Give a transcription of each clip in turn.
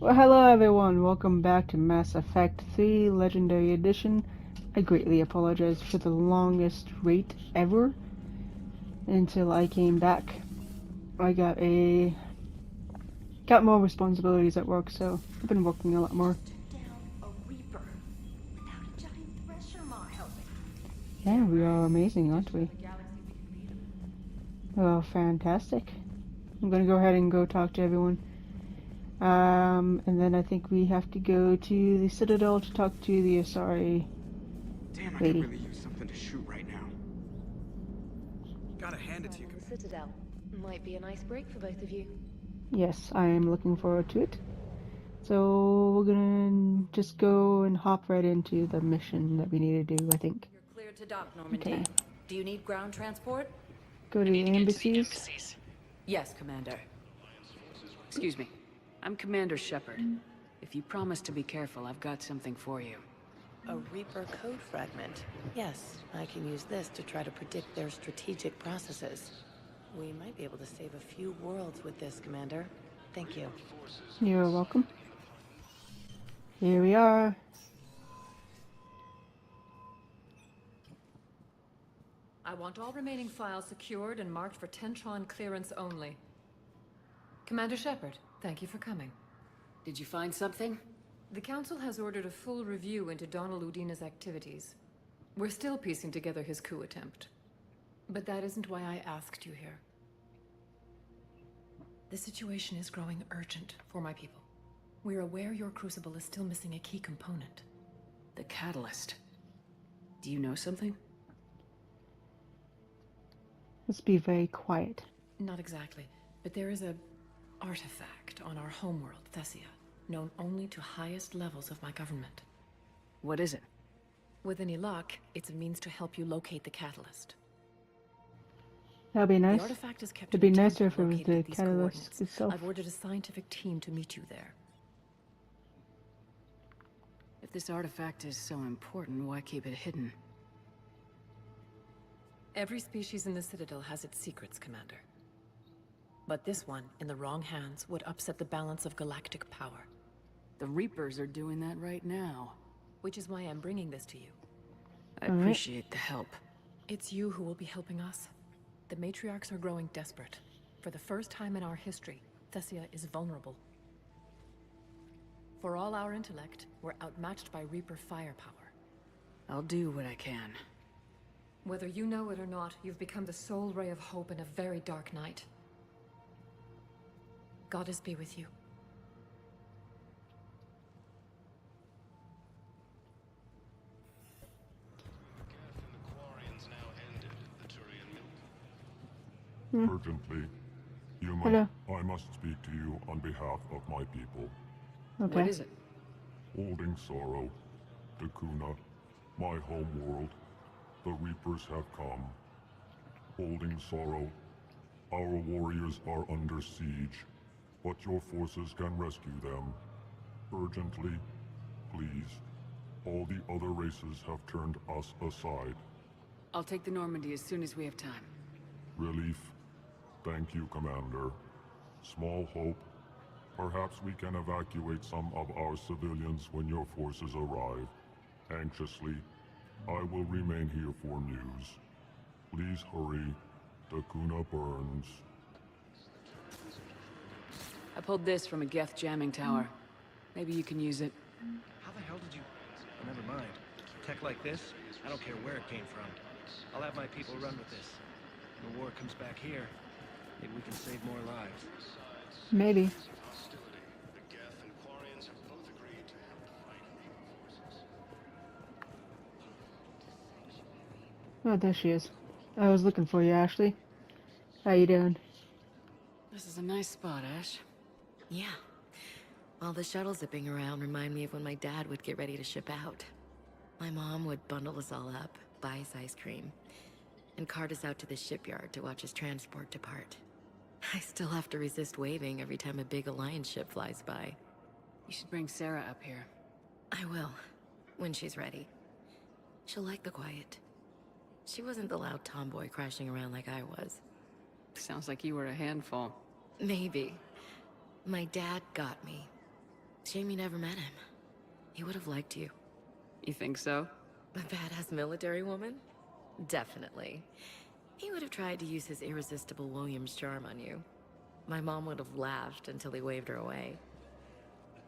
Well, hello everyone, welcome back to Mass Effect 3 Legendary Edition. I greatly apologize for the longest wait ever until I came back. I got more responsibilities at work, so I've been working a lot more. Down a reaper without a giant thresher maw helping. Yeah, we are amazing, aren't we? The galaxy we can beat 'em. Well, fantastic. I'm gonna go ahead and go talk to everyone. And then I think we have to go to the Citadel to talk to the Asari Damn, I could lady. really use something to shoot right now. Gotta hand it to you, On the Commander. Citadel. Might be a nice break for both of you. Yes, I am looking forward to it. So we're gonna just go and hop right into the mission that we need to do, I think. You're cleared to dock, Normandy. Okay. Do you need ground transport? Go to I the need to get to the embassies. embassies. Yes, Commander. Excuse me. I'm Commander Shepard. If you promise to be careful, I've got something for you. A Reaper code fragment. Yes, I can use this to try to predict their strategic processes. We might be able to save a few worlds with this, Commander. Thank you. You're welcome. Here we are. I want all remaining files secured and marked for Tentron clearance only. Commander Shepard, thank you for coming. Did you find something? The Council has ordered a full review into Donald Udina's activities. We're still piecing together his coup attempt. But that isn't why I asked you here. The situation is growing urgent for my people. We're aware your crucible is still missing a key component. The catalyst. Do you know something? Let's be very quiet. Not exactly, but there is a artifact on our homeworld, Thessia, known only to highest levels of my government. What is it? With any luck, it's a means to help you locate the catalyst. That'd be nice. The artifact is kept It'd in be a nicer temple if it was located the at these catalyst coordinates. itself. I've ordered a scientific team to meet you there. If this artifact is so important, why keep it hidden? Every species in the Citadel has its secrets, Commander. But this one, in the wrong hands, would upset the balance of galactic power. The Reapers are doing that right now. Which is why I'm bringing this to you. I All right. appreciate the help. It's you who will be helping us. The matriarchs are growing desperate. For the first time in our history, Thessia is vulnerable. For all our intellect, we're outmatched by Reaper firepower. I'll do what I can. Whether you know it or not, you've become the sole ray of hope in a very dark night. Goddess be with you. Urgently, human, Hello. I must speak to you on behalf of my people. Okay. What is it? Holding sorrow, Dakuna, my home world, the Reapers have come. Holding sorrow, our warriors are under siege, but your forces can rescue them. Urgently, please. All the other races have turned us aside. I'll take the Normandy as soon as we have time. Relief. Thank you, Commander. Small hope. Perhaps we can evacuate some of our civilians when your forces arrive. Anxiously, I will remain here for news. Please hurry. Dakuna burns. I pulled this from a Geth jamming tower. Maybe you can use it. How the hell did you... Oh, never mind. Tech like this, I don't care where it came from. I'll have my people run with this. When the war comes back here, maybe we can save more lives. Maybe. Oh, there she is. I was looking for you, Ashley. How you doing? This is a nice spot, Ash. Yeah. All the shuttles zipping around remind me of when my dad would get ready to ship out. My mom would bundle us all up, buy us ice cream, and cart us out to the shipyard to watch his transport depart. I still have to resist waving every time a big Alliance ship flies by. You should bring Sarah up here. I will, when she's ready. She'll like the quiet. She wasn't the loud tomboy crashing around like I was. Sounds like you were a handful. Maybe. My dad got me. Shame you never met him. He would have liked you. You think so? A badass military woman? Definitely. He would have tried to use his irresistible Williams charm on you. My mom would have laughed until he waved her away.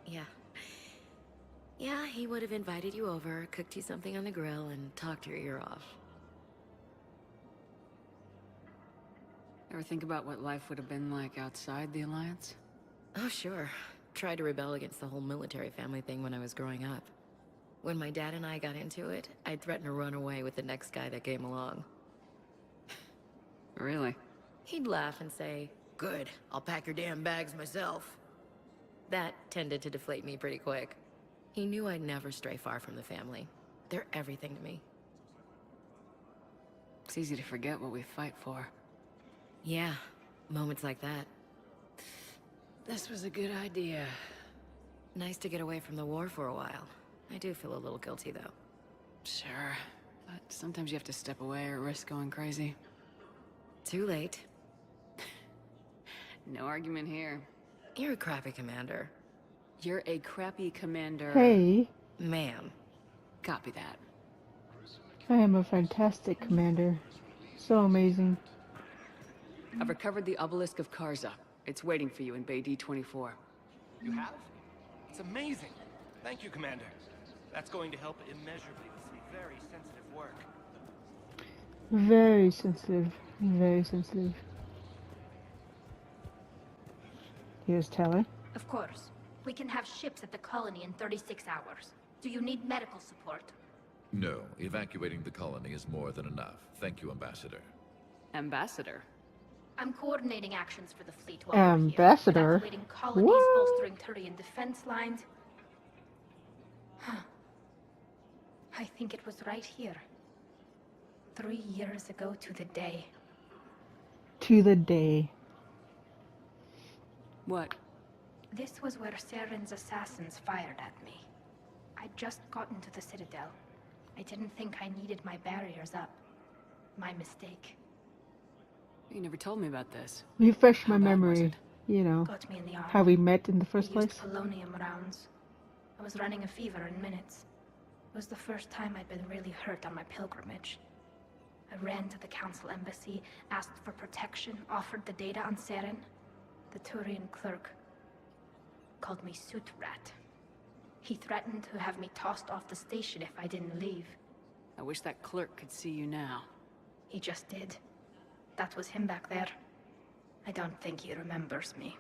Yeah. Yeah, he would have invited you over, cooked you something on the grill, and talked your ear off. Ever think about what life would have been like outside the Alliance? Oh, sure. Tried to rebel against the whole military family thing when I was growing up. When my dad and I got into it, I'd threaten to run away with the next guy that came along. Really? He'd laugh and say, "Good, I'll pack your damn bags myself." That tended to deflate me pretty quick. He knew I'd never stray far from the family. They're everything to me. It's easy to forget what we fight for. Yeah, moments like that. This was a good idea. Nice to get away from the war for a while. I do feel a little guilty, though. Sure, but sometimes you have to step away or risk going crazy. Too late. No argument here. You're a crappy commander. You're a crappy commander. Hey, Ma'am. Copy that. I am a fantastic commander. So amazing. I've recovered the obelisk of Karza. It's waiting for you in Bay D-24. You have? It's amazing. Thank you, Commander. That's going to help immeasurably with some very sensitive work. Very sensitive. Very sensitive. Here's Tally. Of course. We can have ships at the colony in 36 hours. Do you need medical support? No, evacuating the colony is more than enough. Thank you, Ambassador. Ambassador? I'm coordinating actions for the fleet while we're here. Ambassador? Evacuating colonies, What? bolstering Turian defense lines. Huh. I think it was right here. 3 years ago to the day. To the day. What? This was where Saren's assassins fired at me. I'd just gotten to the Citadel. I didn't think I needed my barriers up. My mistake. You never told me about this. Refresh my How bad was memory. it? You know, Got me in the arm. how we met in the first I used place. polonium rounds. I was running a fever in minutes. It was the first time I'd been really hurt on my pilgrimage. I ran to the Council embassy, asked for protection, offered the data on Seren. The Turian clerk called me Soot Rat. He threatened to have me tossed off the station if I didn't leave. I wish that clerk could see you now. He just did. That was him back there. I don't think he remembers me.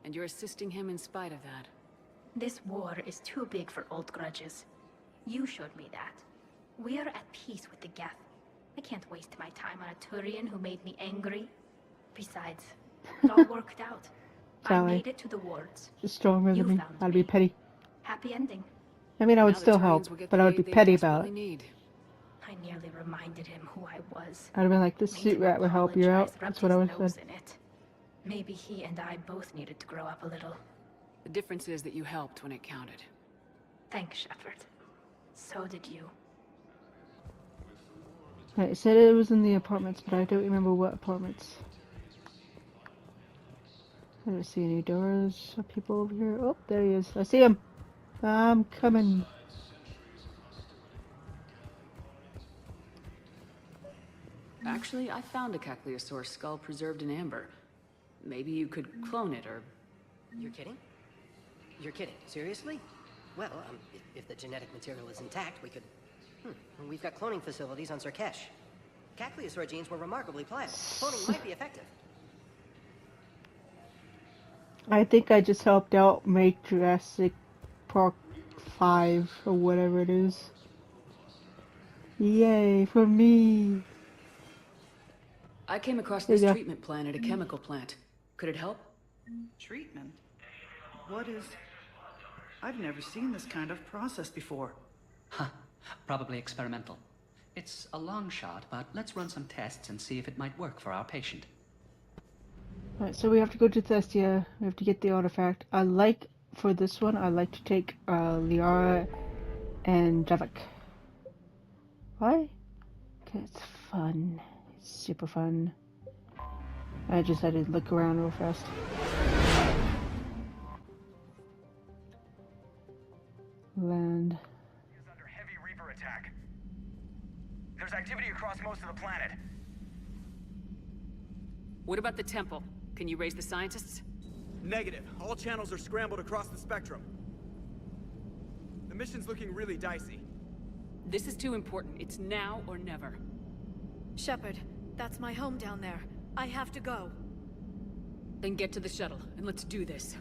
And you're assisting him in spite of that. This war is too big for old grudges. You showed me that. We are at peace with the Geth. I can't waste my time on a Turian who made me angry. Besides, it all worked out. I Sally. made it to the wards. She's stronger You than me. found I'd be me. petty. Happy ending. I mean, I would Now the still Turians help, will get but I would the be aid they petty about desperately it. need. I nearly reminded him who I was. I'd have been like, this Made suit him rat would help you out. apologize, That's rubbed what I would his have nose said. in it. Maybe he and I both needed to grow up a little. The difference is that you helped when it counted. Thanks, Shepard. So did you. Right, it said it was in the apartments, but I don't remember what apartments. I don't see any doors or people over here. Oh, there he is. I see him. I'm coming. Actually, I found a Cagliasaur skull preserved in amber. Maybe you could clone it, or... You're kidding? You're kidding. Seriously? Well, if the genetic material is intact, we could... We've got cloning facilities on Surkesh. Cagliasaur genes were remarkably pliable. Cloning might be effective. I think I just helped out make Jurassic Park 5 or whatever it is. Yay, for me! I came across There this you go. treatment plan at a chemical plant. Could it help? Treatment? What is... I've never seen this kind of process before. Huh. Probably experimental. It's a long shot, but let's run some tests and see if it might work for our patient. Right, so we have to go to Thestia. We have to get the artifact. For this one, I like to take Liara and Javik. Why? Because it's fun. It's super fun. I just had to look around real fast. attack. There's activity across most of the planet. What about the temple? Can you raise the scientists? Negative. All channels are scrambled across the spectrum. The mission's looking really dicey. This is too important. It's now or never. Shepard, that's my home down there. I have to go. Then get to the shuttle, and let's do this.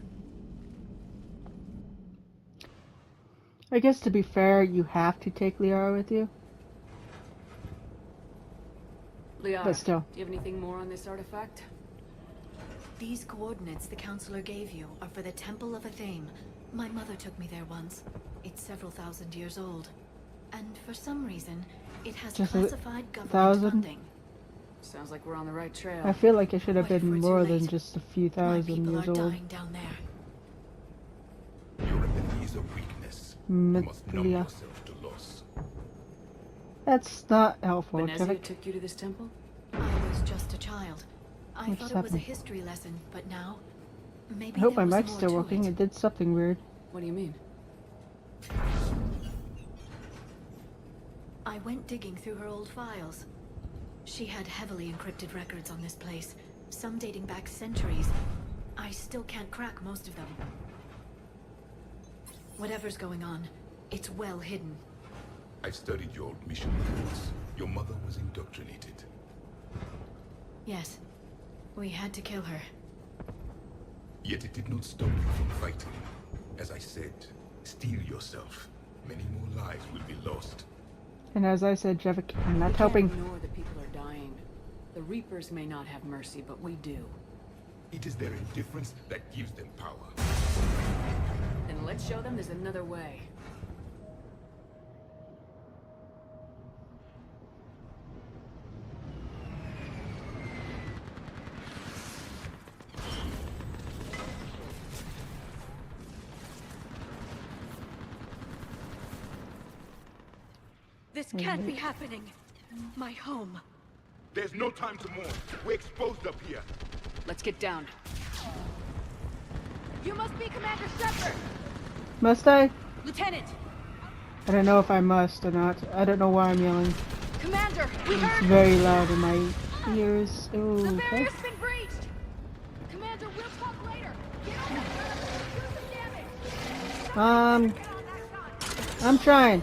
I guess to be fair, you have to take Liara with you. Liara, But still. do you have anything more on this artifact? These coordinates the Counselor gave you are for the Temple of Athame. My mother took me there once. It's several thousand years old. And for some reason, it has Just classified a government thousand? funding. Sounds like we're on the right trail. I feel like it should have What if been we're too more late? than just a few My thousand people years are old. dying down there. Your empathy is a weakness. You must numb Yeah. yourself to loss. That's not helpful, Benezia Kevin. took you to this temple? I was just a child. I What thought just it was a happened? history lesson, but now, maybe I hope my there was mic's more still to working. it. It did something weird. What do you mean? I went digging through her old files. She had heavily encrypted records on this place, some dating back centuries. I still can't crack most of them. Whatever's going on, it's well hidden. I've studied your old mission records. Your mother was indoctrinated. Yes, we had to kill her. Yet it did not stop you from fighting. As I said, steel yourself. Many more lives will be lost. And as I said, Jevik, I'm not We helping. can't ignore that people are dying. The Reapers may not have mercy, but we do. It is their indifference that gives them power. Then let's show them there's another way. This can't be happening. My home. There's no time to mourn. We're exposed up here. Let's get down. You must be Commander Shepard! Must I? Lieutenant! I don't know if I must or not. I don't know why I'm yelling. Commander, we It's heard... very loud in my ears. Ooh, The okay. barrier's been breached! Commander, we'll talk later! Get on that side! Do some damage! I'm trying.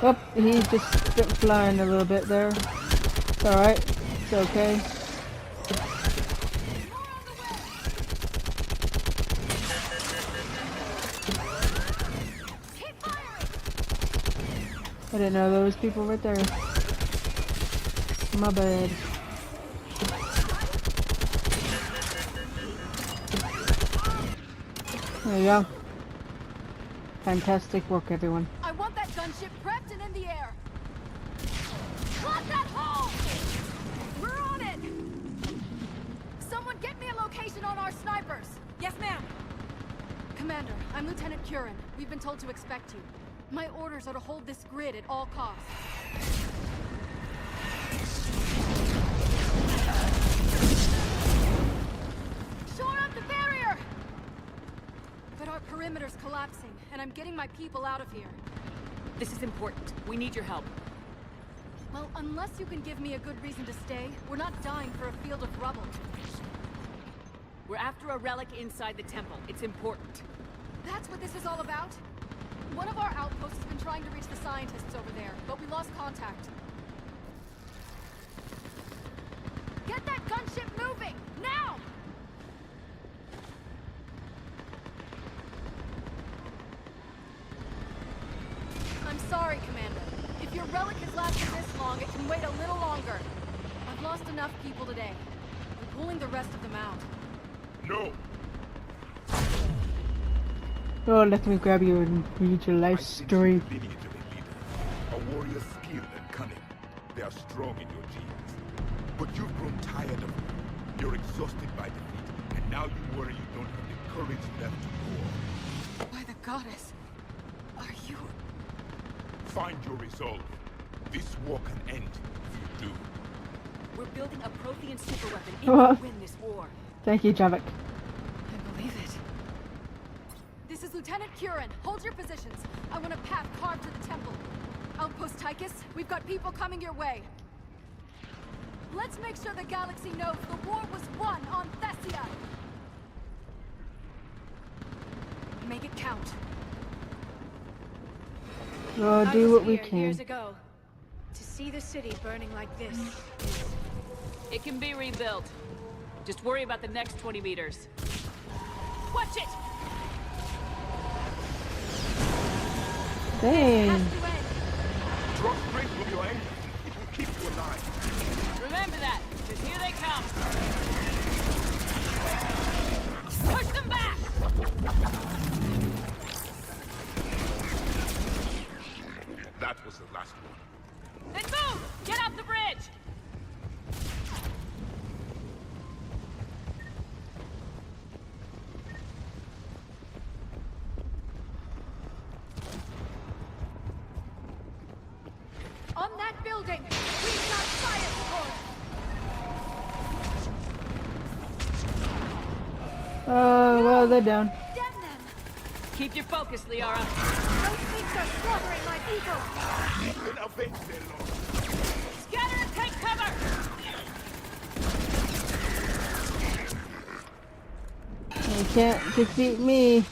Oh, he just went flying a little bit there. It's alright. It's okay. I didn't know there was people right there. My bad. There you go. Fantastic work, everyone. I want that gunship prepped and in the air! Lock that hole! We're on it! Someone get me a location on our snipers! Yes, ma'am! Commander, I'm Lieutenant Curran. We've been told to expect you. My orders are to hold this grid at all costs. Shore up the barrier! But our perimeter's collapsing, and I'm getting my people out of here. This is important. We need your help. Well, unless you can give me a good reason to stay, we're not dying for a field of rubble. We're after a relic inside the temple. It's important. That's what this is all about? One of our outposts has been trying to reach the scientists over there, but we lost contact. Get that gunship moving! Now! I'm sorry, Commander. If your relic has lasted this long, it can wait a little longer. I've lost enough people today. We're pulling the rest of them out. No! Oh, let me grab you and read your life story. Lineage of a leader. A warrior's skill and cunning. They are strong in your genes. But you've grown tired of them. You're exhausted by defeat, and now you worry you don't have the courage left to war. By the goddess, are you... Find your resolve. This war can end if you do. We're building a Prothean superweapon if What? we win this war. Thank you, Javik. I believe it. This is Lieutenant Curran. Hold your positions. I want a path carved to the temple. Outpost Tychus, we've got people coming your way. Let's make sure the galaxy knows the war was won on Thessia. Make it count. We'll I do was what we here can. years ago. To see the city burning like this. It can be rebuilt. Just worry about the next 20 meters. Watch it! Dang. Drop straight from your anger. It will keep you alive. Remember that, because here they come. Push them back! That was the last one. Then move! Get off the bridge! On that building! We've got fire support! Oh, well, they're down. Damn them! Keep your focus, Liara. Those beaks are slaughtering my people! You can avenge their loss. Scatter and take cover! You can't defeat me.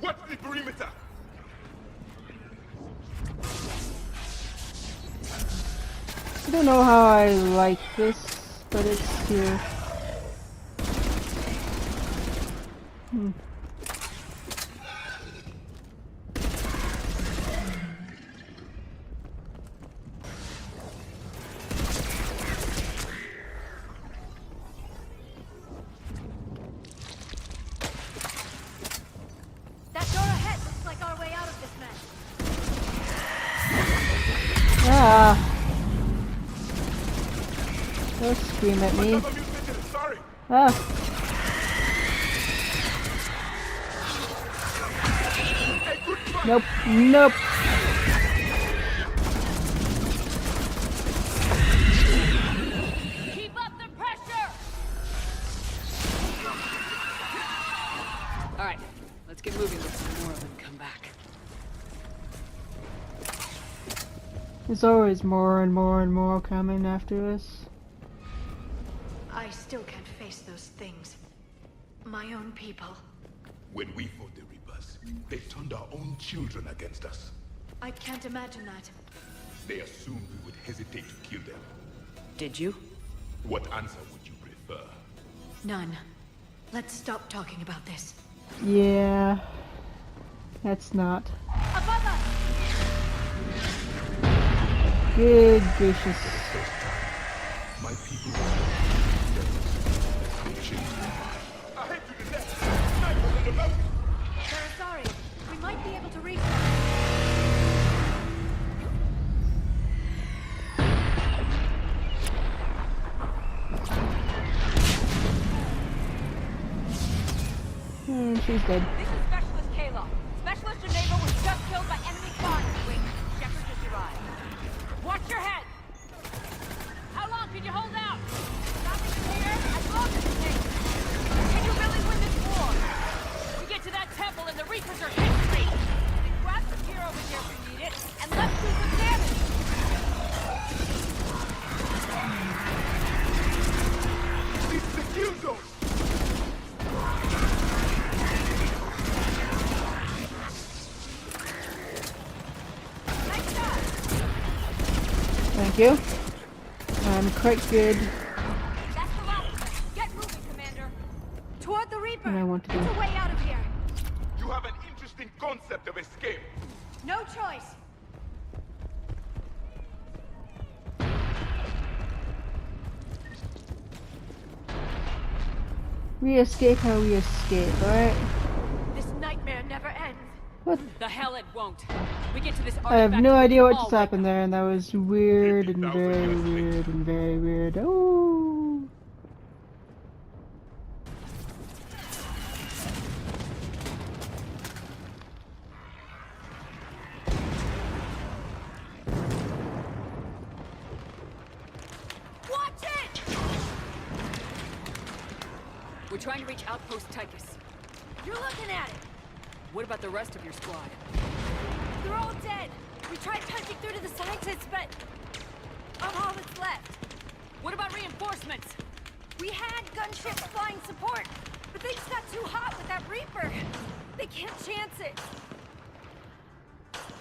What's the perimeter? I don't know how I like this, but it's here. That door ahead looks like our way out of this mess. Ah. Don't scream at me. Sorry. Ah. Nope. Nope. Keep up the pressure! Alright, let's get moving before more of them come back. There's always more and more and more coming after us. I still can't face those things. My own people. When we fought the Reapers, they turned our own children against us. I can't imagine that. They assumed we would hesitate to kill them. Did you? What answer would you prefer? None. Let's stop talking about this. Yeah. That's not. Above us! Good gracious. My people they changed their mind. Ahead to the left! Snipers on the mountain! Sorry. We might be able to reach And she's dead. This is Specialist Kayla. Specialist Geneva was just killed by enemy fire. Wait, Shepard just arrived. Watch your head! How long can you hold out? Nothing here as long as it takes. Can you really win this war? We get to that temple and the Reapers are history! Then grab the gear over here if you need it, and let's do some damage! It's the kill zone! Nice shot! Thank you. I'm quite good. That's the last of it. Get moving, Commander. Toward the Reaper. And I want to do. It's a way out of here. You have an interesting concept of escape. No choice. We escape how we escape, alright? This nightmare never ends. What? The hell it won't. We get to this I have artifact no and we idea what all just happened there, and that was weird and very weird and very weird. Oh. trying to reach Outpost Tychus. You're looking at it! What about the rest of your squad? They're all dead! We tried punching through to the scientists, but... I'm all that's left. What about reinforcements? We had gunships flying support, but things got too hot with that Reaper. They can't chance it.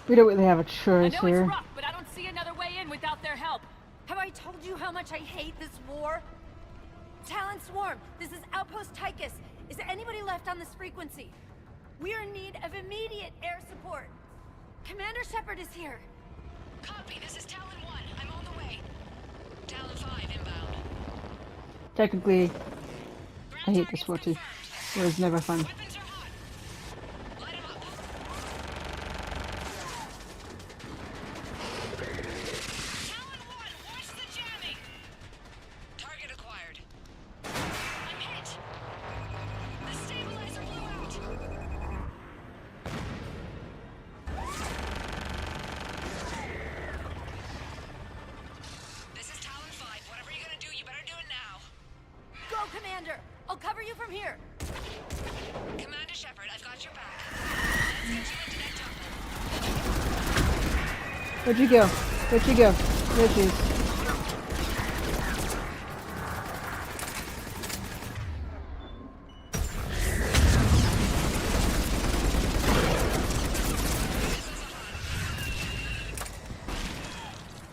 We don't really have a I choice know here. it's rough, but I don't see another way in without their help. Have I told you how much I hate this war? Talon Swarm, this is Outpost Tychus. Is there anybody left on this frequency? We are in need of immediate air support. Commander Shepard is here. Copy, this is Talon 1. I'm on the way. Talon 5 inbound. Technically, I hate this war too. It was never fun. Target acquired. I'm hit. The stabilizer blew out. This is Talon 5. Whatever you're gonna do, you better do it now. Go, Commander! I'll cover you from here. Commander Shepard, I've got your back. Let's get you into that tunnel. Where'd you go? Where'd you go? There she is.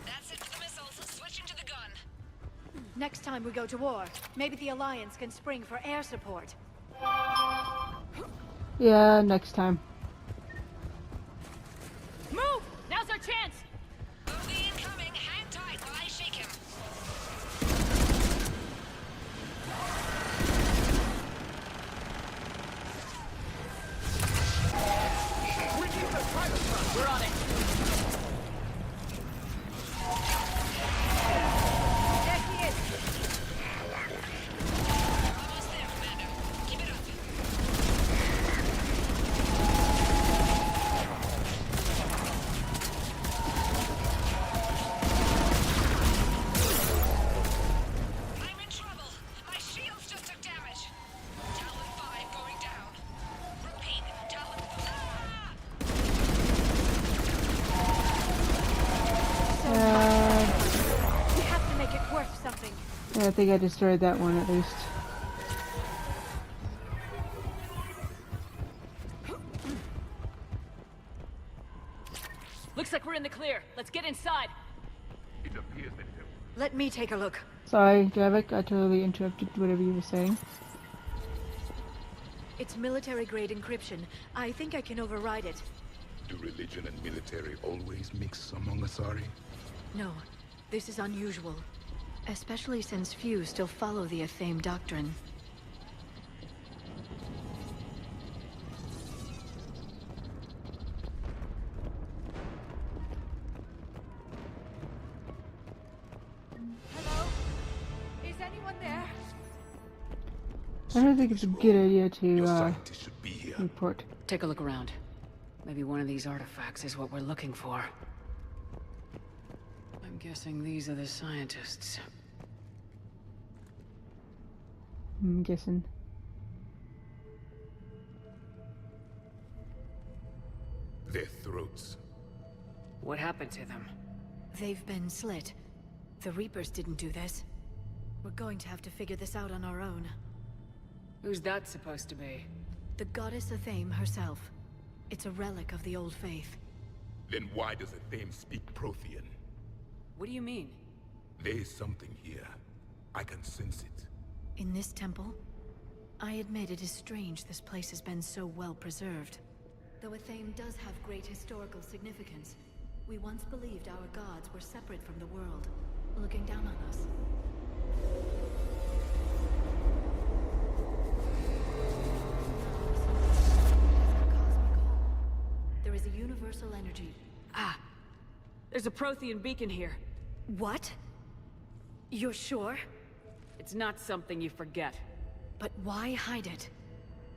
That's it for the missiles. Switching to the gun. Next time we go to war, maybe the Alliance can spring for air support. Yeah, next time. Move! Now's our chance! Bogey incoming. Hang tight while I shake him. We're on it. There he is. Almost there, Commander. Keep it up. I'm in trouble. My shields just took damage. Talon 5 going down. Repeat, Talon... We have to make it worth something. Yeah, I think I destroyed that one at least. Looks like we're in the clear. Let's get inside. It appears that Let me take a look. Sorry, Javik, I totally interrupted whatever you were saying. It's military-grade encryption. I think I can override it. do religion and military always mix among Asari? No, this is unusual. Especially since few still follow the Athame doctrine. Hello? Is anyone there? I don't think it's a good idea to report. Take a look around. Maybe one of these artifacts is what we're looking for. I'm guessing these are the scientists. I'm guessing. Their throats. What happened to them? They've been slit. The Reapers didn't do this. We're going to have to figure this out on our own. Who's that supposed to be? The goddess Athame herself. It's a relic of the old faith. Then why does Athame speak Prothean? What do you mean? There is something here. I can sense it. In this temple? I admit it is strange this place has been so well preserved. Though Athame does have great historical significance, we once believed our gods were separate from the world, looking down on us. There is a universal energy. Ah! There's a Prothean beacon here. What? You're sure? It's not something you forget. But why hide it?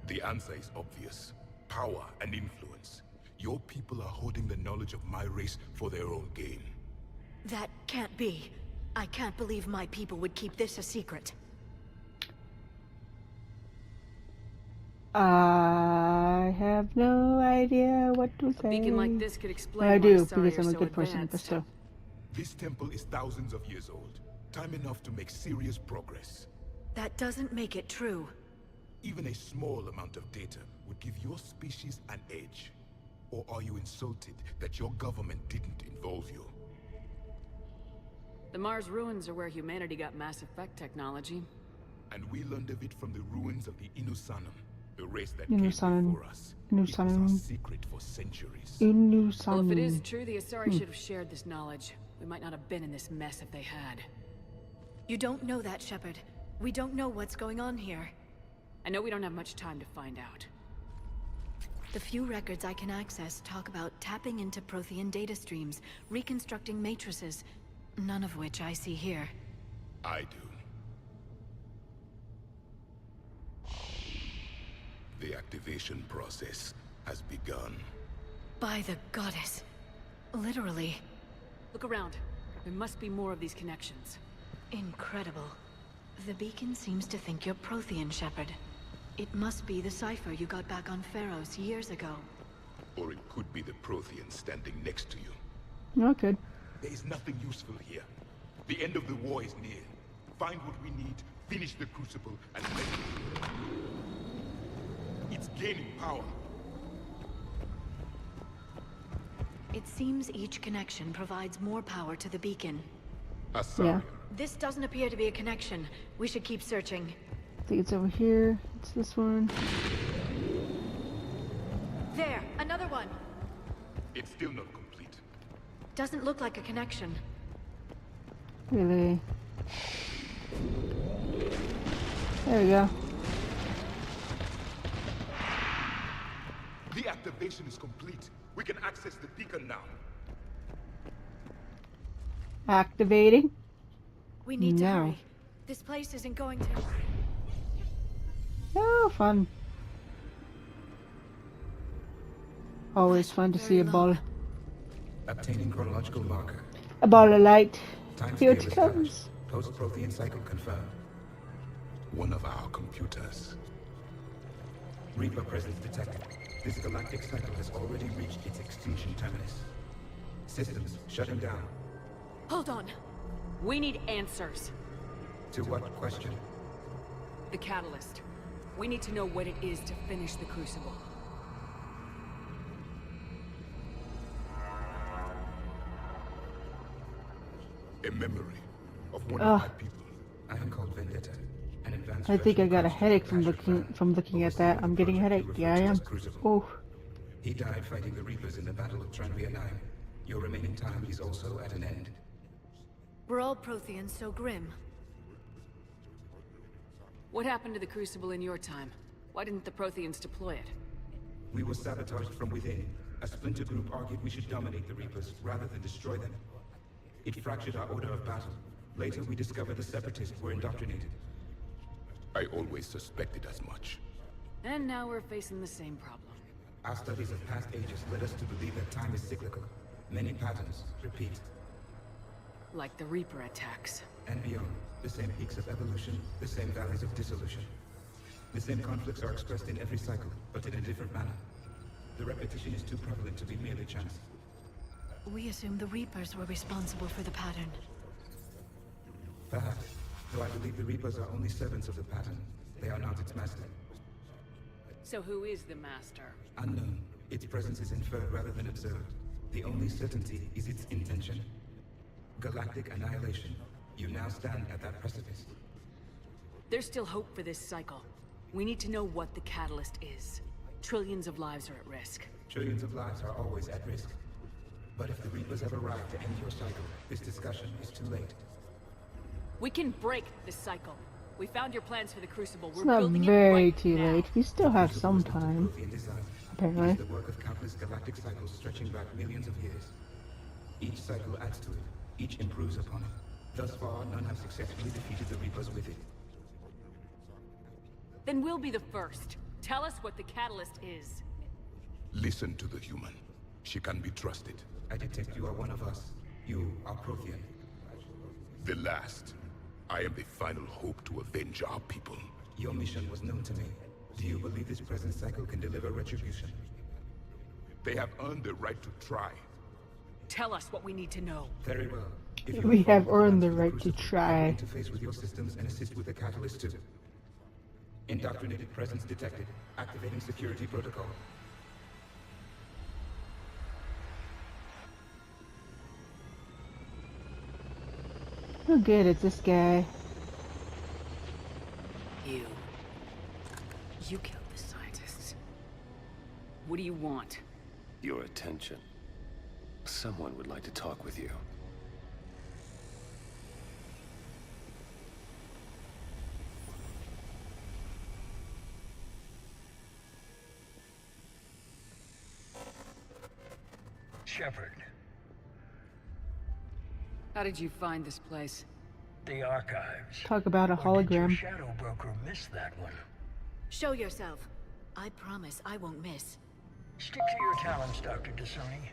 The answer is obvious. Power and influence. Your people are holding the knowledge of my race for their own gain. That can't be. I can't believe my people would keep this a secret. I have no idea what to say. A beacon like this could explain I why do, Asari because are I'm a so good person, but advanced. still. This temple is thousands of years old. Time enough to make serious progress. That doesn't make it true. Even a small amount of data would give your species an edge. Or are you insulted that your government didn't involve you? The Mars ruins are where humanity got Mass Effect technology. And we learned of it from the ruins of the Inusanum, the race that Inusanum. came before us. It was our Inusanum. secret for centuries. Inusanum. Well, if it is true, the Asari should have shared this knowledge. We might not have been in this mess if they had. You don't know that, Shepard. We don't know what's going on here. I know we don't have much time to find out. The few records I can access talk about tapping into Prothean data streams, reconstructing matrices, none of which I see here. I do. The activation process has begun. By the goddess. Literally. Look around. There must be more of these connections. Incredible. The beacon seems to think you're Prothean, Shepard. It must be the cipher you got back on Pharos years ago. Or it could be the Prothean standing next to you. Not good. There is nothing useful here. The end of the war is near. Find what we need, finish the Crucible, and let it. It's gaining power. It seems each connection provides more power to the beacon. Asari. Yeah. This doesn't appear to be a connection. We should keep searching. I think it's over here. It's this one. There, another one. It's still not complete. Doesn't look like a connection. Really? There we go. The activation is complete. We can access the beacon now. Activating. We need to No. hurry. This place isn't going to... Oh, fun. Always fun to see a ball. Obtaining chronological marker. A ball of light. Time Here scale it comes. established. Post-Prothean cycle confirmed. One of our computers. Reaper presence detected. This galactic cycle has already reached its extinction terminus. Systems shutting down. Hold on. We need answers. To what question? The catalyst. We need to know what it is to finish the Crucible. A memory of one Ugh. of my people. I am called Vendetta. An advanced I think I version got a of headache from Asher looking at that. I'm getting a headache. Yeah, I am. Oh. He died fighting the Reapers in the Battle of Tranvia 9. Your remaining time is also at an end. We're all Protheans so grim. What happened to the Crucible in your time? Why didn't the Protheans deploy it? We were sabotaged from within. A splinter group argued we should dominate the Reapers rather than destroy them. It fractured our order of battle. Later, we discovered the Separatists were indoctrinated. I always suspected as much. And now we're facing the same problem. Our studies of past ages led us to believe that time is cyclical. Many patterns repeat. Like the Reaper attacks. And beyond, the same peaks of evolution, the same valleys of dissolution. The same conflicts are expressed in every cycle, but in a different manner. The repetition is too prevalent to be merely chance. We assumed the Reapers were responsible for the pattern. Perhaps, though I believe the Reapers are only servants of the pattern. They are not its master. So who is the Master? Unknown. Its presence is inferred rather than observed. The only certainty is its intention. Galactic annihilation. You now stand at that precipice. There's still hope for this cycle. We need to know what the catalyst is. Trillions of lives are at risk. Trillions of lives are always at risk. But if the Reapers have arrived to end your cycle, this discussion is too late. We can break this cycle. We found your plans for the Crucible. It's We're not building very it right too now. late. We still have some time. Prothean design. It Apparently. is the work of countless galactic cycles stretching back millions of years. Each cycle adds to it. Each improves upon it. Thus far, none have successfully defeated the Reapers with it. Then we'll be the first. Tell us what the catalyst is. Listen to the human. She can be trusted. I detect you are one of us. You are Prothean. The last. I am the final hope to avenge our people. Your mission was known to me. Do you believe this present cycle can deliver retribution? They have earned the right to try. Tell us what we need to know. Very well. If you We have follow earned the plans for right to Crucible, try. I will interface with your systems and assist with the catalyst too. Indoctrinated presence detected. Activating security protocol. Oh good, it's this guy. You killed the scientists. What do you want? Your attention. Someone would like to talk with you. Shepard. How did you find this place? The archives. Talk about a Or did your hologram. shadow broker miss that one? Show yourself. I promise I won't miss. Stick to your talents, Dr. Dasoni.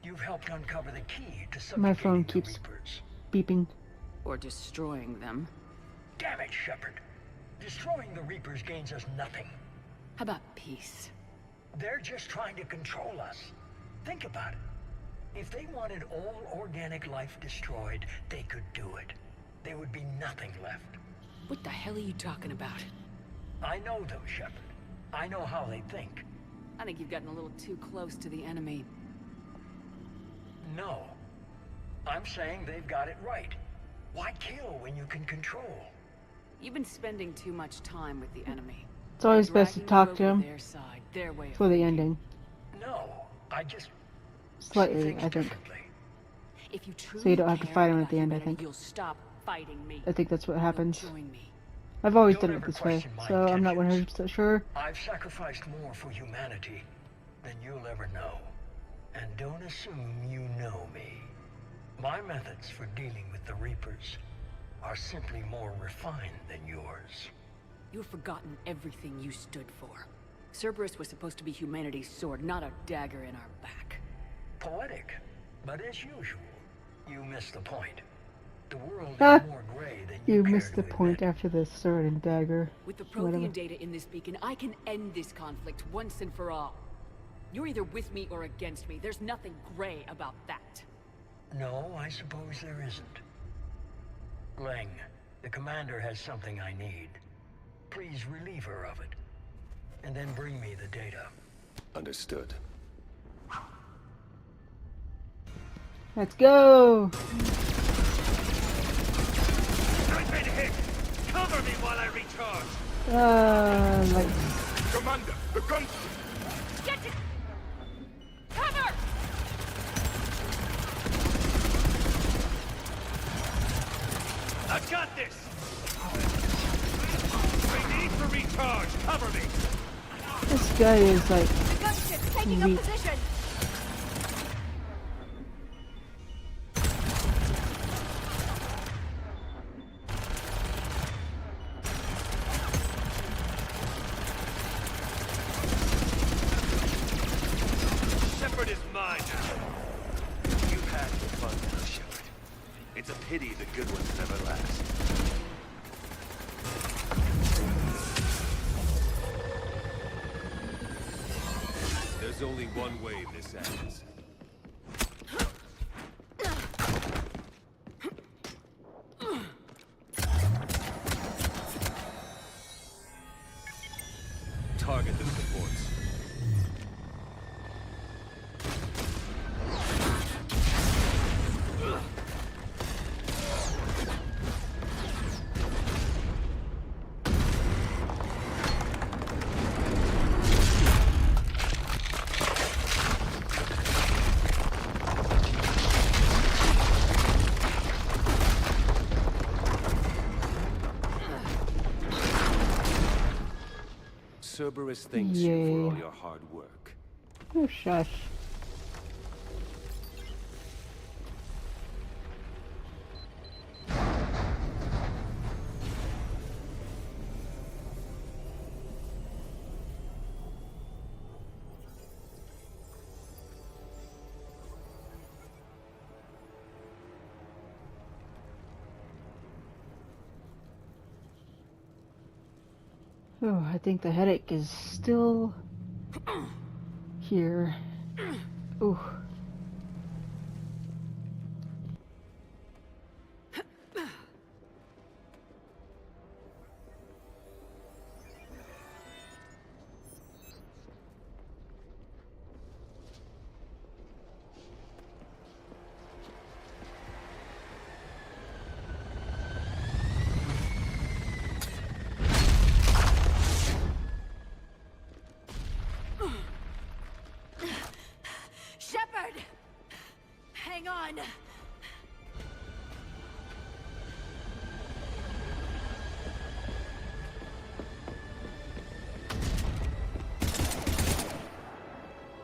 You've helped uncover the key to My phone subjugating the keeps Reapers. beeping. Or destroying them? Damn it, Shepard. Destroying the Reapers gains us nothing. How about peace? They're just trying to control us. Think about it. If they wanted all organic life destroyed, they could do it. There would be nothing left. What the hell are you talking about? I know them, Shepard. I know how they think. I think you've gotten a little too close to the enemy. No. I'm saying they've got it right. Why kill when you can control? You've been spending too much time with the enemy. It's always best to Dragging talk you to over him their side, their way of for the ending. No, I just... Slightly, I think. If you truly So you don't have to care fight him at about the end, I humanity, think. You'll stop fighting me. I think that's what happens. Join me. I've always Don't done it ever this way, question my so I'm not intentions. 100% sure. I've sacrificed more for humanity than you'll ever know. And don't assume you know me. My methods for dealing with the Reapers are simply more refined than yours. You've forgotten everything you stood for. Cerberus was supposed to be humanity's sword, not a dagger in our back. Poetic, but as usual, you missed the point. The world Ah, is more gray than you care missed to the point after the sword and dagger. With the Whatever. Prothean data in this beacon, I can end this conflict once and for all. You're either with me or against me. There's nothing gray about that. No, I suppose there isn't. Leng, the commander has something I need. Please relieve her of it. And then bring me the data. Understood. Let's go! I've been hit! Cover me while I recharge! Like... Commander, the guns... Get it! Cover! I've got this! I need to recharge! Cover me! This guy is like... Gunship's taking weak. up position! Shepard is mine now! You've had your fun now, Shepard. It's a pity the good ones never last. There's only one way this ends. Target the supports. Cerberus thanks you for all Yay. your hard work. Oh, shush. Oh, I think the headache is still here. Ooh. Shepard! Hang on!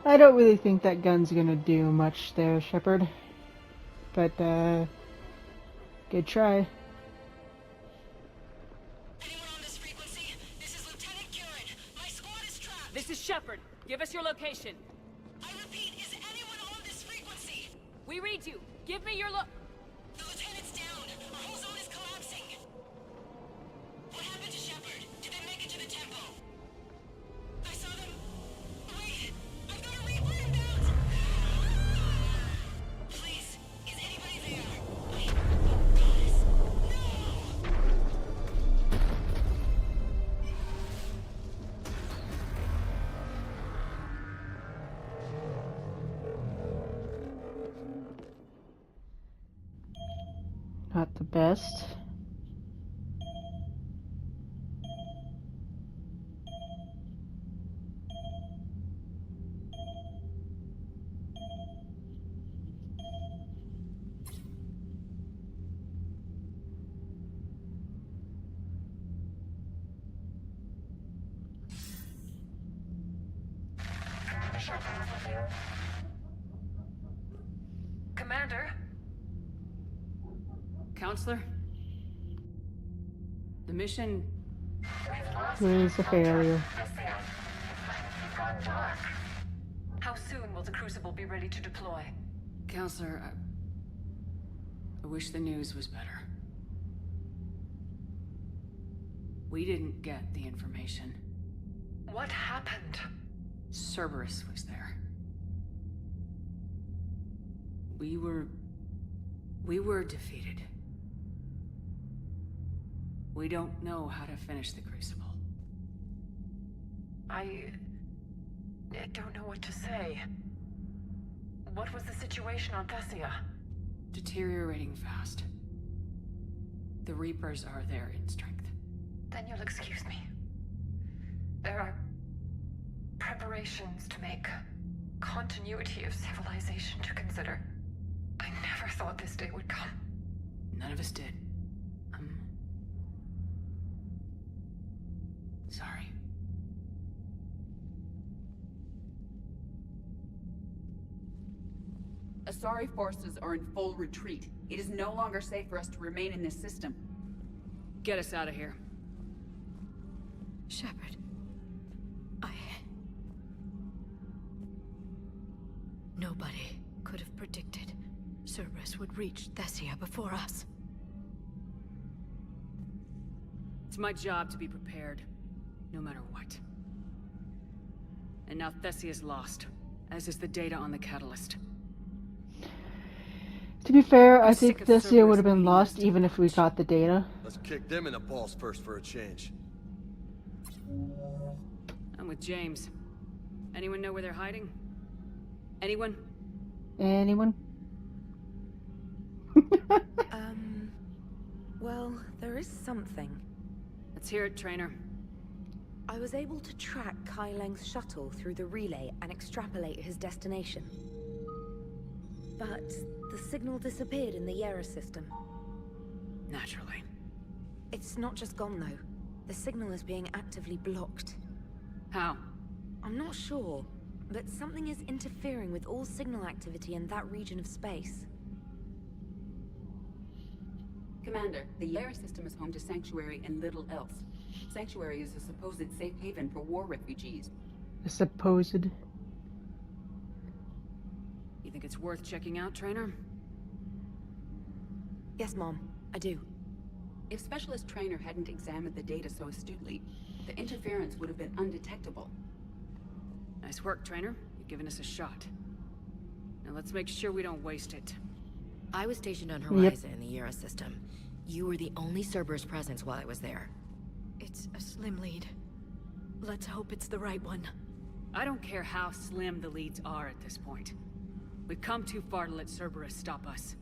I don't really think that gun's gonna do much there, Shepard. But, good try. This is Shepard. Give us your location. I repeat, is anyone on this frequency? We read you. Give me your The lieutenant's down. Our whole zone is collapsing. What happened to Shepard? Did they make it to the temple? I saw them. Wait, I've got a Reaper inbound. Please, is anybody there? Oh, goddess. No! Not the best. Commander? Counselor? The mission... It's a failure. How soon will the Crucible be ready to deploy? Counselor, I wish the news was better. We didn't get the information. What happened? Cerberus was there. We were defeated. We don't know how to finish the Crucible. I don't know what to say. What was the situation on Thessia? Deteriorating fast. The Reapers are there in strength. Then you'll excuse me. There are preparations to make, continuity of civilization to consider. I never thought this day would come. None of us did. Sorry. Asari forces are in full retreat. It is no longer safe for us to remain in this system. Get us out of here. Shepard. Nobody could have predicted Cerberus would reach Thessia before us. It's my job to be prepared, no matter what. And now Thessia's lost, as is the data on the Catalyst. To be fair, I think Thessia would have been lost even if we got the data. Let's kick them in the balls first for a change. I'm with James. Anyone know where they're hiding? Anyone? Anyone? Well, there is something. Let's hear it, Trainer. I was able to track Kai Leng's shuttle through the relay and extrapolate his destination. But the signal disappeared in the Yera system. Naturally. It's not just gone, though. The signal is being actively blocked. How? I'm not sure, but something is interfering with all signal activity in that region of space. Commander, the Yera system is home to Sanctuary and little else. Sanctuary is a supposed safe haven for war refugees. A supposed. You think it's worth checking out, Trainer? Yes, Mom, I do. If Specialist Trainer hadn't examined the data so astutely, the interference would have been undetectable. Nice work, Trainer. You've given us a shot. Now let's make sure we don't waste it. I was stationed on Horizon in the Yera system. You were the only Cerberus presence while I was there. It's a slim lead. Let's hope it's the right one. I don't care how slim the leads are at this point. We've come too far to let Cerberus stop us.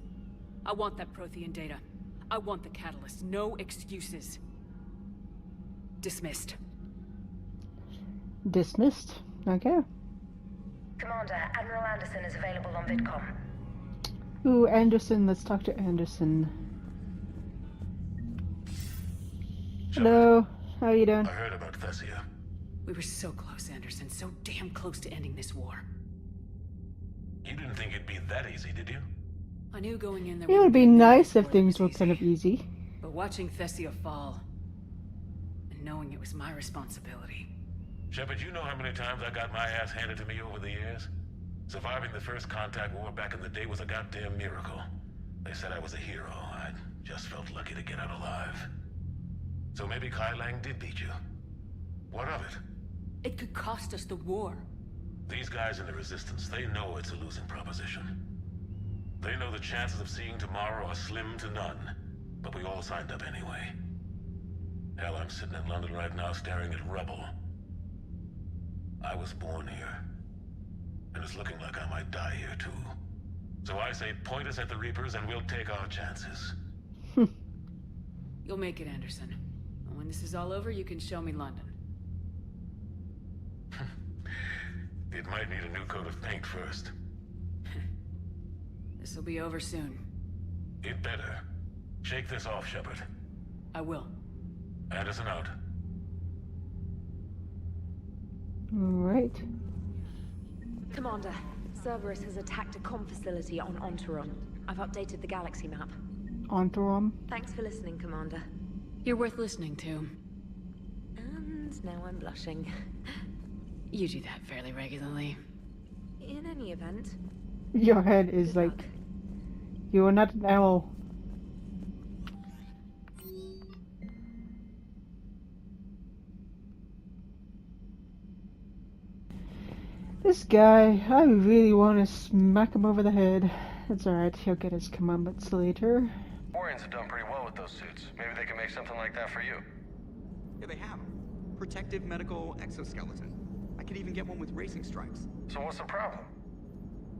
I want that Prothean data. I want the catalyst. No excuses. Dismissed. Dismissed? Okay. Commander, Admiral Anderson is available on VidCom. Ooh, Anderson. Let's talk to Anderson. Hello. How you doing? I heard about Thessia. We were so close, Anderson. So damn close to ending this war. You didn't think it'd be that easy, did you? I knew going in there It would be nice if things were kind of easy. But watching Thessia fall, and knowing it was my responsibility. Shepard, you know how many times I got my ass handed to me over the years? Surviving the first contact war back in the day was a goddamn miracle. They said I was a hero. I just felt lucky to get out alive. So maybe Kai Lang did beat you. What of it? It could cost us the war. These guys in the Resistance, they know it's a losing proposition. They know the chances of seeing tomorrow are slim to none, but we all signed up anyway. Hell, I'm sitting in London right now staring at rubble. I was born here, and it's looking like I might die here too. So I say point us at the Reapers and we'll take our chances. You'll make it, Anderson. And when this is all over, you can show me London. It might need a new coat of paint first. This'll be over soon. It better. Shake this off, Shepard. I will. Anderson out. Alright. Commander, Cerberus has attacked a comm facility on Ontaron. I've updated the galaxy map. Ontaron? Thanks for listening, Commander. You're worth listening to. And now I'm blushing. You do that fairly regularly. In any event... Your head is like... You are not an owl. This guy, I really want to smack him over the head. It's alright, he'll get his comeuppance later. Orions have done pretty well with those suits. Maybe they can make something like that for you. Yeah, they have them. Protective medical exoskeleton. I could even get one with racing stripes. So what's the problem?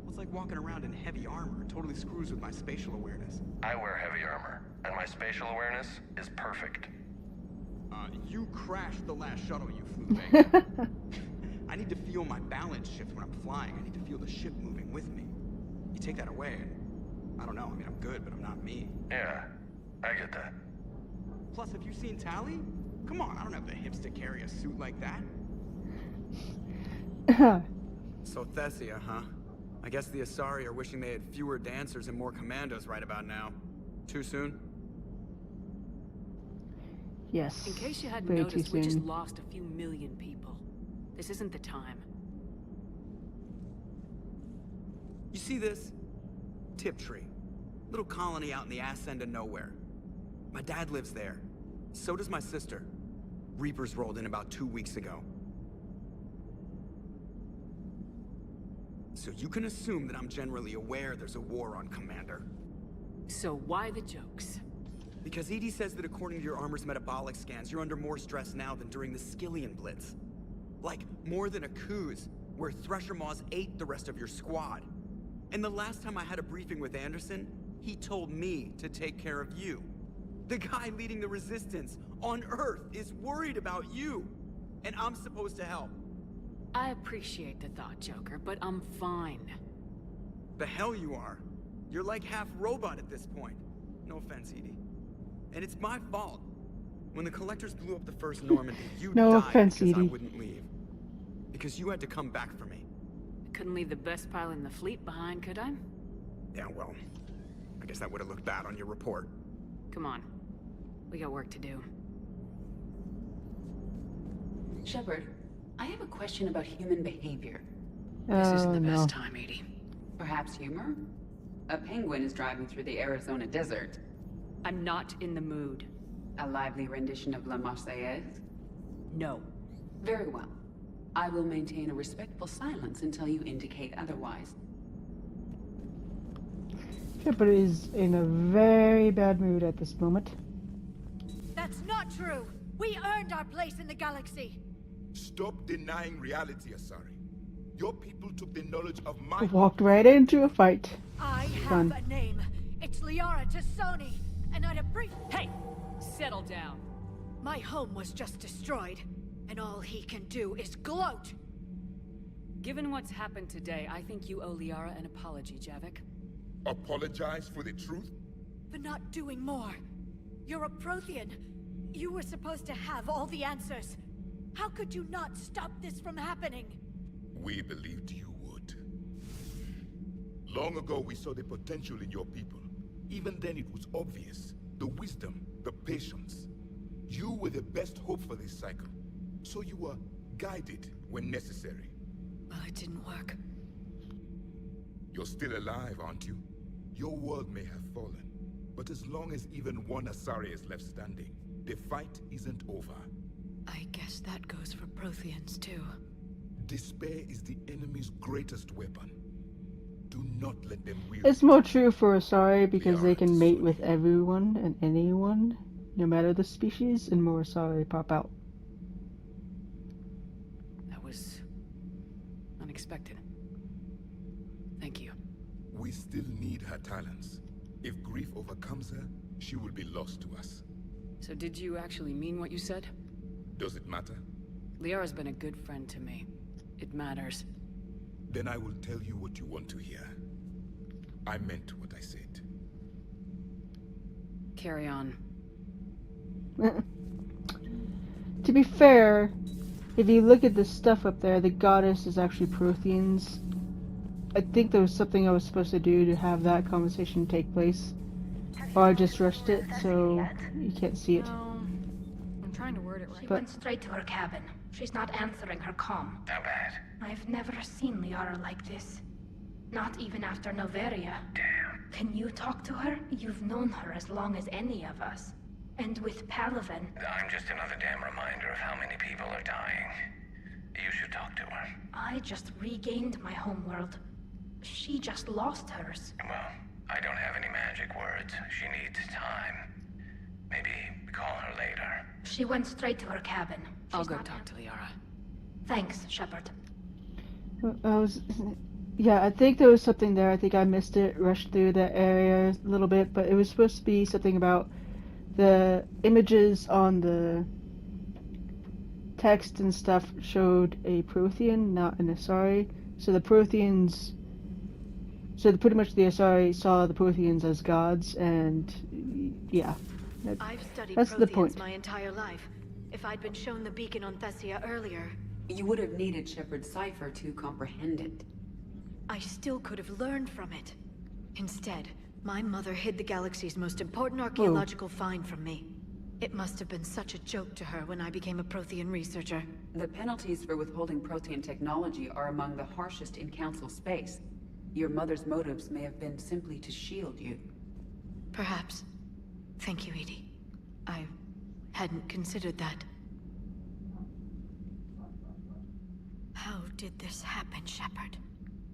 Well, it's like walking around in heavy armor. It totally screws with my spatial awareness. I wear heavy armor, and my spatial awareness is perfect. You crashed the last shuttle you flew, Vega. I need to feel my balance shift when I'm flying. I need to feel the ship moving with me. You take that away, and I don't know. I mean, I'm good, but I'm not me. Yeah, I get that. Plus, have you seen Tali? Come on, I don't have the hips to carry a suit like that. So Thessia, huh? I guess the Asari are wishing they had fewer dancers and more commandos right about now. Too soon? Yes. In case you hadn't very noticed, too we just soon. lost a few million people. This isn't the time. You see this? Tiptree. Little colony out in the ass end of nowhere. My dad lives there. So does my sister. Reapers rolled in about 2 weeks ago. So you can assume that I'm generally aware there's a war on, Commander. So why the jokes? Because EDI says that according to your armor's metabolic scans, you're under more stress now than during the Skillian Blitz. Like, more than a Kuz, where Thresher Maws ate the rest of your squad. And the last time I had a briefing with Anderson, he told me to take care of you. The guy leading the Resistance on Earth is worried about you. And I'm supposed to help. I appreciate the thought, Joker, but I'm fine. The hell you are. You're like half robot at this point. No offense, EDI. And it's my fault. When the Collectors blew up the first Normandy, you No died offense, because I EDI. wouldn't leave. Because you had to come back for me. I couldn't leave the best pilot in the fleet behind, could I? Yeah, well, I guess that would have looked bad on your report. Come on. We got work to do. Shepard, I have a question about human behavior. This isn't the no. best time, EDI. Perhaps humor? A penguin is driving through the Arizona desert. I'm not in the mood. A lively rendition of La Marseillaise? No. Very well. I will maintain a respectful silence until you indicate otherwise. Shepard is in a very bad mood at this moment. That's not true! We earned our place in the galaxy! Stop denying reality, Asari. Your people took the knowledge of my... Walked right into a fight. I have Done. a name. It's Liara Tassoni, and I'd appreciate... Hey! Settle down. My home was just destroyed, and all he can do is gloat! Given what's happened today, I think you owe Liara an apology, Javik. Apologize for the truth? For not doing more. You're a Prothean. You were supposed to have all the answers. How could you not stop this from happening? We believed you would. Long ago, we saw the potential in your people. Even then, it was obvious. The wisdom, the patience. You were the best hope for this cycle. So you were guided when necessary. Well, it didn't work. You're still alive, aren't you? Your world may have fallen, but as long as even one Asari is left standing, the fight isn't over. I guess that goes for Protheans, too. Despair is the enemy's greatest weapon. Do not let them wield It's more true for Asari because they can mate with everyone and anyone, no matter the species, and more Asari pop out. That was... unexpected. Thank you. We still need her talents. If grief overcomes her, she will be lost to us. So did you actually mean what you said? Does it matter? Liara's been a good friend to me. It matters. Then I will tell you what you want to hear. I meant what I said. Carry on. To be fair, if you look at the stuff up there, the goddess is actually Protheans. I think there was something I was supposed to do to have that conversation take place. Or I just rushed it, so you can't see it. No. I'm trying to word it right. She went straight to her cabin. She's not answering her comm. How bad? I've never seen Liara like this. Not even after Noveria. Damn. Can you talk to her? You've known her as long as any of us. And with Palaven... I'm just another damn reminder of how many people are dying. You should talk to her. I just regained my homeworld. She just lost hers. Well, I don't have any magic words. She needs time. Maybe call her later. She went straight to her cabin. I'll go talk to Liara. Thanks, Shepard. Yeah, I think there was something there. I think I missed it, rushed through that area a little bit, but it was supposed to be something about the images on the text and stuff showed a Prothean, not an Asari. So the Protheans... So pretty much the Asari saw the Protheans as gods, and yeah. I've studied That's the point. Protheans my entire life. If I'd been shown the beacon on Thessia earlier... You would have needed Shepard's cipher to comprehend it. I still could have learned from it. Instead, my mother hid the galaxy's most important archaeological find from me. It must have been such a joke to her when I became a Prothean researcher. The penalties for withholding Prothean technology are among the harshest in Council space. Your mother's motives may have been simply to shield you. Perhaps. Thank you, Edie. I hadn't considered that. How did this happen, Shepard?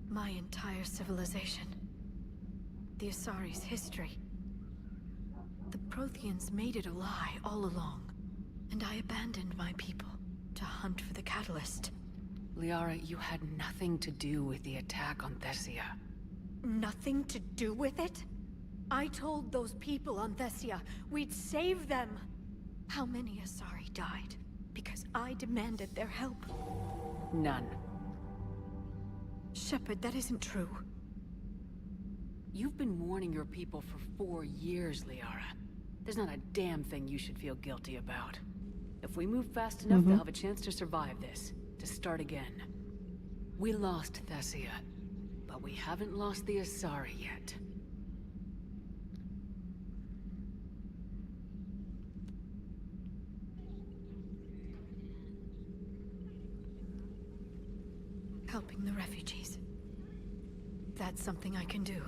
My entire civilization. The Asari's history. The Protheans made it a lie all along, and I abandoned my people to hunt for the catalyst. Liara, you had nothing to do with the attack on Thessia. Nothing to do with it? I told those people on Thessia we'd save them. How many Asari died because I demanded their help? None. Shepard, that isn't true. You've been warning your people for 4 years, Liara. There's not a damn thing you should feel guilty about. If we move fast enough, they'll have a chance to survive this, to start again. We lost Thessia, but we haven't lost the Asari yet. Helping the refugees. That's something I can do.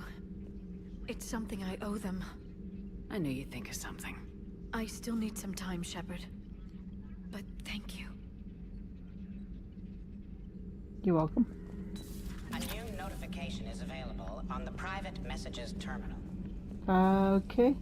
It's something I owe them. I knew you'd think of something. I still need some time, Shepard. But thank you. You're welcome. A new notification is available on the private messages terminal. Okay.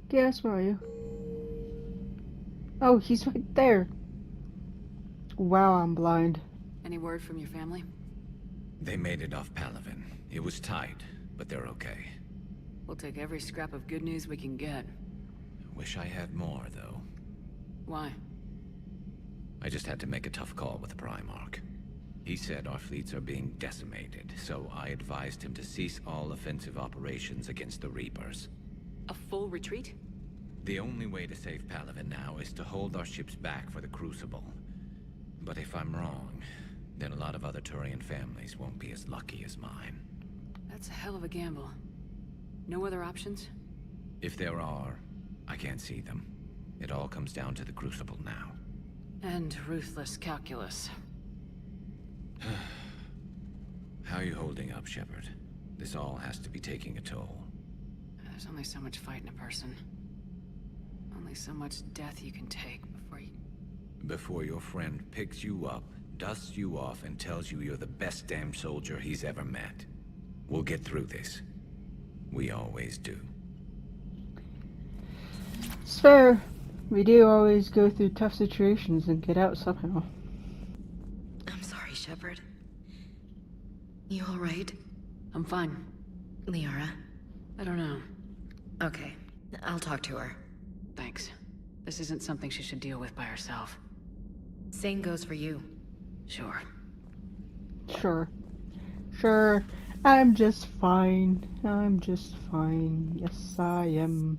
Guess where are you? Oh, he's right there. Wow, I'm blind. Any word from your family? They made it off Palaven. It was tight, but they're okay. We'll take every scrap of good news we can get. Wish I had more, though. Why? I just had to make a tough call with the Primarch. He said our fleets are being decimated, so I advised him to cease all offensive operations against the Reapers. A full retreat? The only way to save Palaven now is to hold our ships back for the Crucible. But if I'm wrong, then a lot of other Turian families won't be as lucky as mine. That's a hell of a gamble. No other options? If there are, I can't see them. It all comes down to the Crucible now. And ruthless calculus. How are you holding up, Shepard? This all has to be taking a toll. There's only so much fight in a person. Only so much death you can take before your friend picks you up, dusts you off, and tells you you're the best damn soldier he's ever met. We'll get through this. We always do. It's fair. We do always go through tough situations and get out somehow. I'm sorry, Shepard. You alright? I'm fine. Liara? I don't know. Okay, I'll talk to her. Thanks. This isn't something she should deal with by herself. Same goes for you. Sure. Sure. I'm just fine. Yes, I am.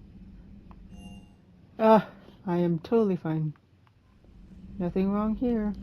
I am totally fine. Nothing wrong here.